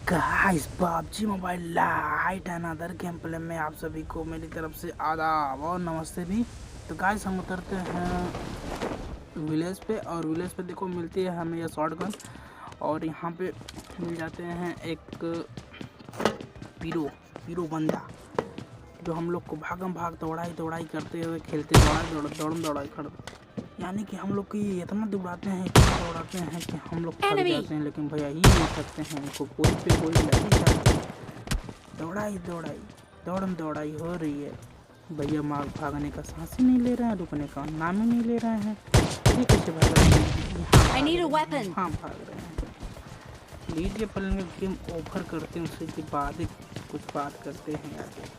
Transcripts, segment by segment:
Guys PUBG mobile light another game play में आप सभी को मेरी तरफ से आदाब और नमस्ते भी। तो गाइस हम उतरते हैं विलेज पे और विलेज पे देखो मिलती है हमें यह शॉट गन और यहाँ पे मिल जाते हैं एक पीरो पीरो बंदा जो हम लोग को भाग दौड़ाई करते हुए खेलते दौड़ाई करते, यानी कि हम लोग को ये इतना दौड़ाते हैं कि हम लोग थक जाते हैं, लेकिन भैया ही नहीं थकते हैं। इनको कोई पे कोई लगी जाती दौड़ाई हो रही है। भैया मार भागने का सांस ही नहीं ले रहे हैं, रुकने का नाम ही नहीं ले रहे हैं। ये कैसे भाग रहे हैं? हाँ भाग रहे हैं। लीजिए पहले गेम ओवर करते हैं, उसके बाद ही कुछ बात करते हैं आगे।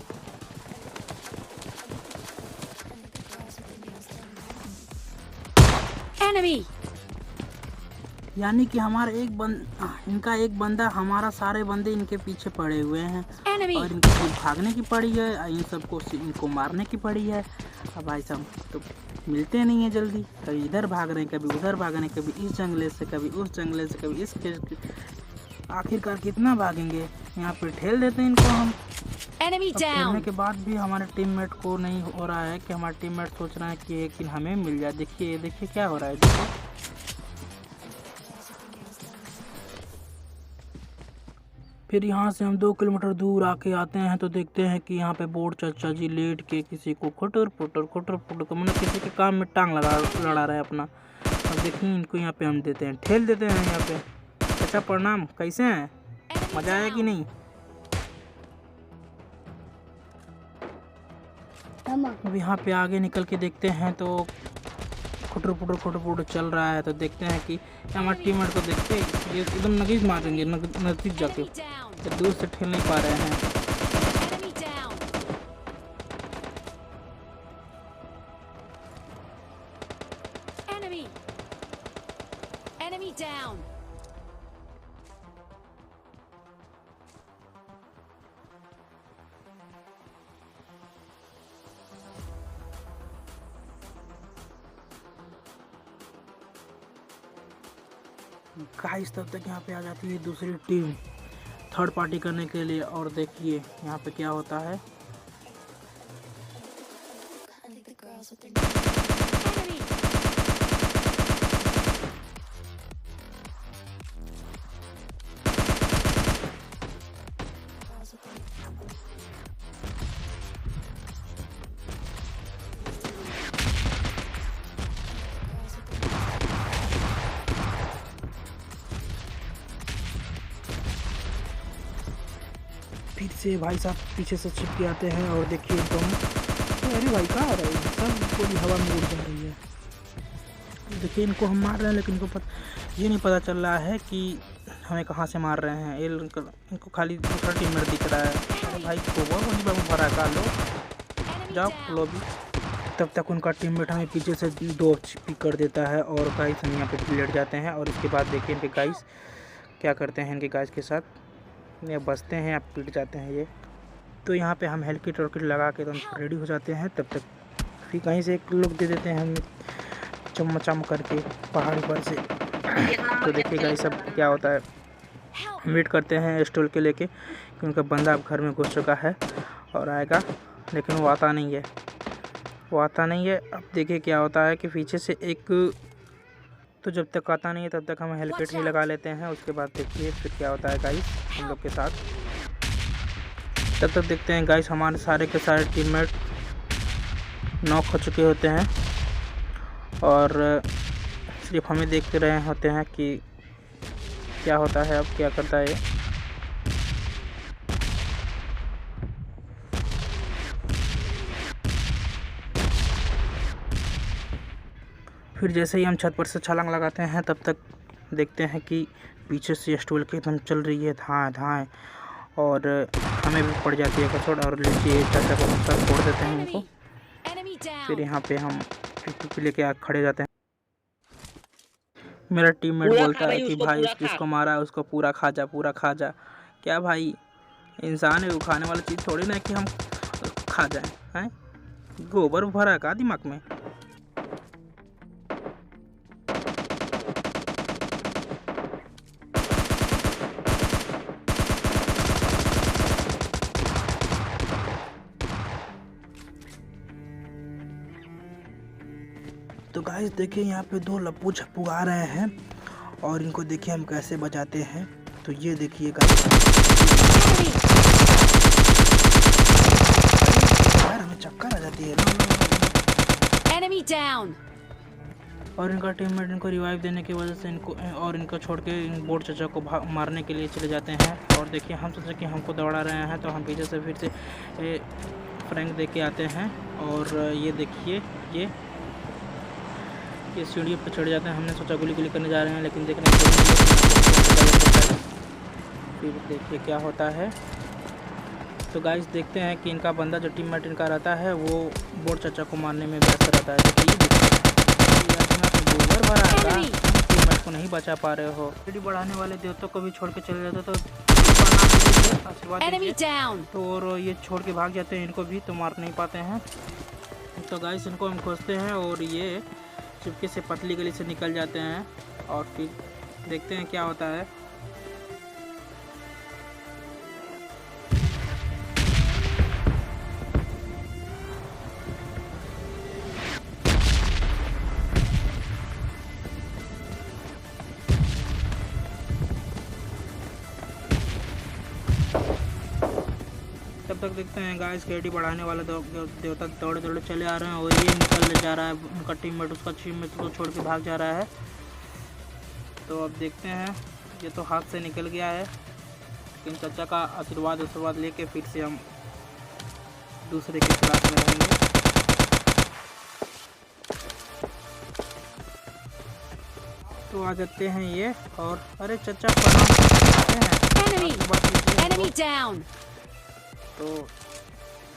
यानी कि हमारा इनका एक बंदा, हमारा सारे बंदे इनके पीछे पड़े हुए हैं और इनको भागने की पड़ी है, इन सबको इनको मारने की पड़ी है। अब भाई साहब तो मिलते नहीं है जल्दी, कभी इधर भाग रहे हैं, कभी उधर भाग रहे हैं, कभी इस जंगले से कभी उस जंगले से कभी इस। आखिरकार कितना भागेंगे? यहाँ पे ठेल देते हैं इनको हम। खेलने के बाद भी हमारे टीममेट को नहीं हो रहा है कि हमारे टीममेट सोच रहे हैं कि हमें मिल जाए। देखिए क्या हो रहा है। देखिए फिर यहाँ से हम 2 किलोमीटर दूर आके आते हैं तो देखते हैं कि यहाँ पे बोर्ड चाचा जी लेट के किसी को खुटर पुटर मतलब किसी के काम में टांग लड़ा रहे हैं अपना। अब देखिए इनको यहाँ पे हम देते हैं, ठेल देते हैं यहाँ पे। चाचा प्रणाम, कैसे हैं? मजा आया कि नहीं? अब यहाँ पे आगे निकल के देखते हैं तो खुटर पुटर चल रहा है। तो देखते हैं कि हमारे टीममेट को देखते ये एकदम नगीज मारेंगे, नजदीक जाके तो दूर से ठेल नहीं पा रहे हैं। गाइस तब तक यहाँ पे आ जाती है दूसरी टीम थर्ड पार्टी करने के लिए और देखिए यहाँ पे क्या होता है। फिर से भाई साहब पीछे से छिप के आते हैं और देखिए इनको अरे भाई कहाँ आ रहा है? सब पूरी हवा में उड़ जा रही है। देखिए इनको हम मार रहे हैं, लेकिन इनको ये नहीं पता चल रहा है कि हमें कहाँ से मार रहे हैं। इनको खाली दूसरा टीममेट दिख रहा है। अरे भाई को भरा का लो जाओ लो भी। तब तक उनका टीममेट हमें पीछे से 2 पिक कर देता है और गाइस हम यहाँ पे लेट जाते हैं। और इसके बाद देखिए इनके गाइस क्या करते हैं। इनके गाइस के साथ ये बचते हैं या पिट जाते हैं ये। तो यहाँ पे हम हेलकिट वर्किट लगा के एकदम रेडी हो जाते हैं। तब तक फिर कहीं से एक लोग दे देते हैं हम चम करके पहाड़ी पर से। तो देखिए गाइस सब क्या होता है। हम वेट करते हैं स्टॉल के लेके कि उनका बंदा अब घर में घुस चुका है और आएगा, लेकिन वो आता नहीं है। अब देखिए क्या होता है कि पीछे से एक, तो जब तक आता नहीं है तब तक हम हेलमेट ही लगा लेते हैं। उसके बाद देखिए फिर क्या होता है गाइस हम लोग के साथ। तब तक देखते हैं गाइस हमारे सारे के सारे टीममेट नॉक हो चुके होते हैं और सिर्फ हमें देखते रहे होते हैं कि क्या होता है, अब क्या करता है। फिर जैसे ही हम छत पर से छलांग लगाते हैं तब तक देखते हैं कि पीछे से स्टूल के एकदम चल रही है धाएं और हमें भी पड़ जाती है कसौट और लीजिए चाचा को सब छोड़ देते हैं इनको। फिर यहाँ पे हम लेके आ खड़े जाते हैं। मेरा टीममेट बोलता है कि भाई जिसको मारा है उसको पूरा खा जा। क्या भाई इंसान है, वो खाने वाली चीज़ थोड़ी ना कि हम खा जाएं हैं? गोबर भरा का दिमाग में। गाइस देखिए यहाँ पे दो लप्पू छप्पू आ रहे हैं और इनको देखिए हम कैसे बचाते हैं। तो ये देखिए गाइस, यार हमें चक्कर आ जाती है ना। Enemy down. और इनका टीममेट इनको रिवाइव देने की वजह से इनको और इनको छोड़ के इन बोट चाचा को मारने के लिए चले जाते हैं। और देखिए हम सोचे कि हमको दौड़ा रहे हैं तो हम पीछे से फिर से फ्रैंक दे के आते हैं। और ये देखिए ये सीढ़ी पर चढ़ जाते हैं। हमने सोचा गोली करने जा रहे हैं, लेकिन देखने फिर देखिए क्या होता है। तो गाइस देखते हैं कि इनका बंदा जो टीममेट इनका रहता है वो बोट चाचा को मारने में व्यस्त रहता है। गोबर भरा है, टीममेट को नहीं बचा पा रहे हो। सीढ़ी बढ़ाने वाले देवता को भी छोड़ के चले जाते तो आशीर्वाद तो और ये छोड़ के भाग जाते हैं, इनको भी तो मार नहीं पाते हैं। तो गाइस इनको हम खोजते हैं और ये चुपके से पतली गली से निकल जाते हैं और फिर देखते हैं क्या होता है। तब तक देखते हैं गाइस केडी बढ़ाने वाला देवता दौड़े चले आ रहे हैं और ये निकल जा रहा है। उनका टीममेट उसका टीममेट को छोड़ के भाग जा रहा है। तो अब देखते हैं, ये तो हाथ से निकल गया है, लेकिन चाचा का आशीर्वाद लेके फिर से हम दूसरे के खिलाफ में रहेंगे। तो आ जाते हैं ये और अरे चाचा प्रणाम। तो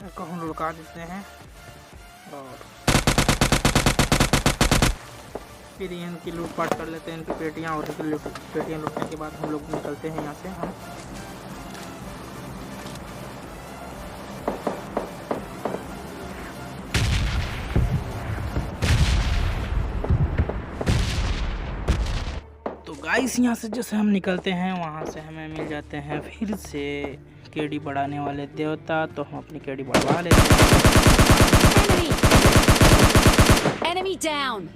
इनको हम लुका देते हैं और फिर इनकी लूटपाट कर लेते हैं, इनकी पेटियां। और पेटियां लूटने के बाद हम लोग निकलते हैं यहाँ से। हम तो गाइस यहाँ से जैसे हम निकलते हैं वहाँ से हमें मिल जाते हैं फिर से केडी बढ़ाने वाले देवता। तो हम अपनी केडी बढ़वा लेते हैं। Enemy down.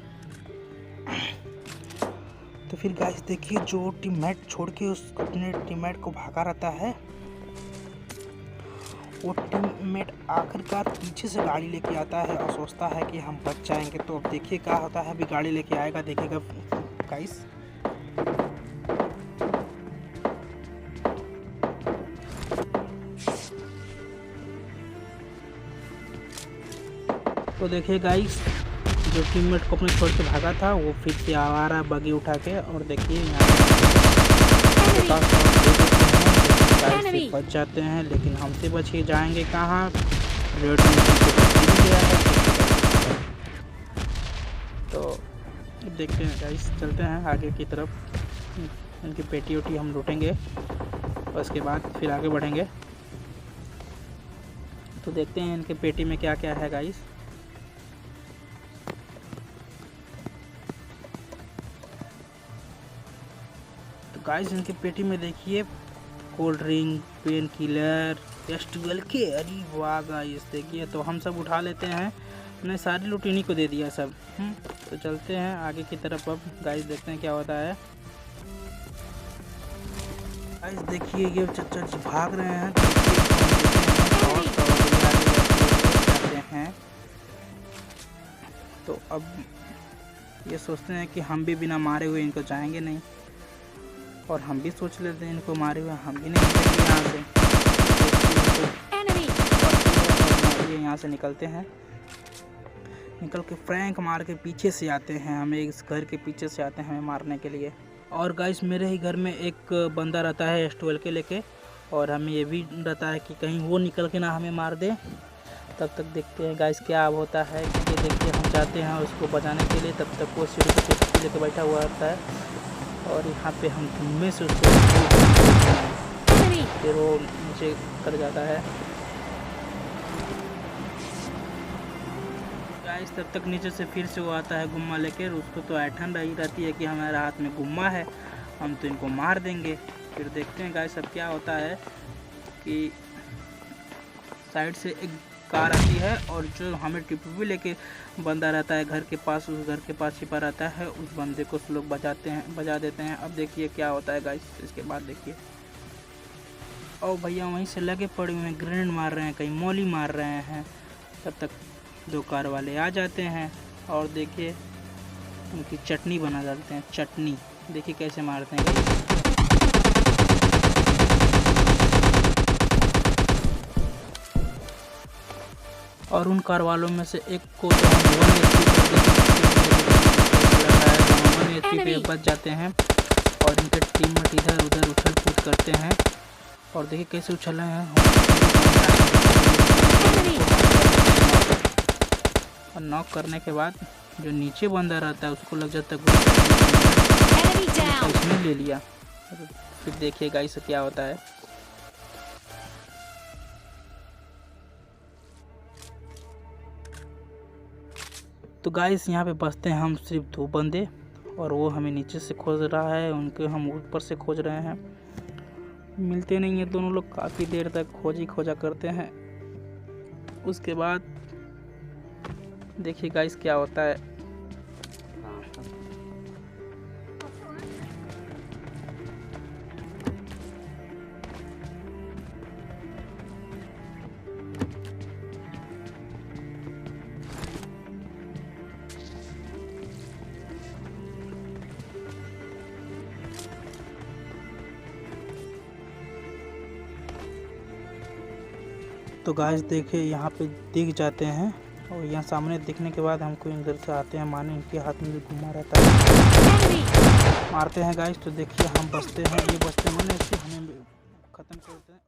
तो फिर गाइस देखिए जो टीममेट छोड़ के उस अपने टीममेट को भागा रहता है वो टीममेट आखिरकार पीछे से गाड़ी लेके आता है और सोचता है कि हम बच जाएंगे। तो अब देखिए क्या होता है, अभी गाड़ी लेके आएगा, देखिएगा गाइस। तो देखिए गाइस जो टीममेट को अपने छोड़ के भागा था वो फिर से आ रहा है बगी उठा के। और देखिए यहाँ पे बच जाते हैं, लेकिन हमसे बच के जाएंगे कहाँ। रेड तो देखते हैं गाइस, चलते हैं आगे की तरफ। इनकी पेटी उटी हम लूटेंगे और उसके बाद फिर आगे बढ़ेंगे। तो देखते हैं इनके पेटी में क्या क्या है गाइस। गाइस इनकी पेटी में देखिए कोल्ड ड्रिंक, पेन किलर, टेस्ट-12 के। अरे वाह गाइस देखिए, तो हम सब उठा लेते हैं। मैंने सारी लूट इन्हीं को दे दिया सब। तो चलते हैं आगे की तरफ। अब गाइस देखते हैं क्या होता है। गाइस देखिए ये चाचा जी भाग रहे हैं तो अब ये सोचते हैं कि हम भी बिना मारे हुए इनको जाएंगे नहीं, और हम भी सोच लेते हैं इनको मारे हुए हम भी नहीं निकलेंगे यहाँ से। ये यहाँ से निकलते हैं, निकल के फ्रैंक मार के पीछे से आते हैं। हमें इस घर के पीछे से आते हैं हमें मारने के लिए। और गाइस मेरे ही घर में एक बंदा रहता है S12 के लेके, और हमें ये भी रहता है कि कहीं वो निकल के ना हमें मार दे। तब तक देखते हैं गाइस क्या अब होता है। ये देखिए हम जाते हैं उसको बचाने के लिए, तब तक वो सीढ़ी पे लेके बैठा हुआ रहता है और यहाँ पे हम धुएं से उसको फिर वो नीचे कर जाता है। गाइस तब तक नीचे से फिर से वो आता है गुम्मा लेकर। उसको तो ऐठन रही रहती है कि हमारे हाथ में गुम्मा है, हम तो इनको मार देंगे। फिर देखते हैं गाइस अब क्या होता है कि साइड से एक कार आती है और जो हमें टिप्पू लेके बंदा रहता है घर के पास, उस घर के पास छिपा रहता है, उस बंदे को लोग बजा देते हैं। अब देखिए क्या होता है गाइस, इसके बाद देखिए। और भैया वहीं से लगे पड़े हुए हैं, ग्रेनेड मार रहे हैं, कहीं मौली मार रहे हैं। तब तक 2 कार वाले आ जाते हैं और देखिए उनकी चटनी बना डालते हैं। चटनी देखिए कैसे मारते हैं। और उन कार वालों में से एक को तो हम 1 HP पे बच जाते हैं और इनके टीममेट इधर उधर उछल कूद करते हैं। और देखिए कैसे उछल रहे हैं। और नॉक करने के बाद जो नीचे बंदा रहता है उसको लग जाता है इसने ले लिया। फिर देखिए गाइस क्या होता है। तो गाइस यहाँ पे बचते हैं हम सिर्फ 2 बंदे और वो हमें नीचे से खोज रहा है, उनके हम ऊपर से खोज रहे हैं। मिलते नहीं है दोनों लोग, काफ़ी देर तक खोजा करते हैं। उसके बाद देखिए गाइस क्या होता है। तो गाइस देखिए यहाँ पे दिख जाते हैं और यहाँ सामने दिखने के बाद हमको इधर से आते हैं, माने इनके हाथ में भी घुमा रहता है, मारते हैं गाइस। तो देखिए हम बचते हैं, ये बचते हैं, मैंने इससे हमें ख़त्म करते हैं।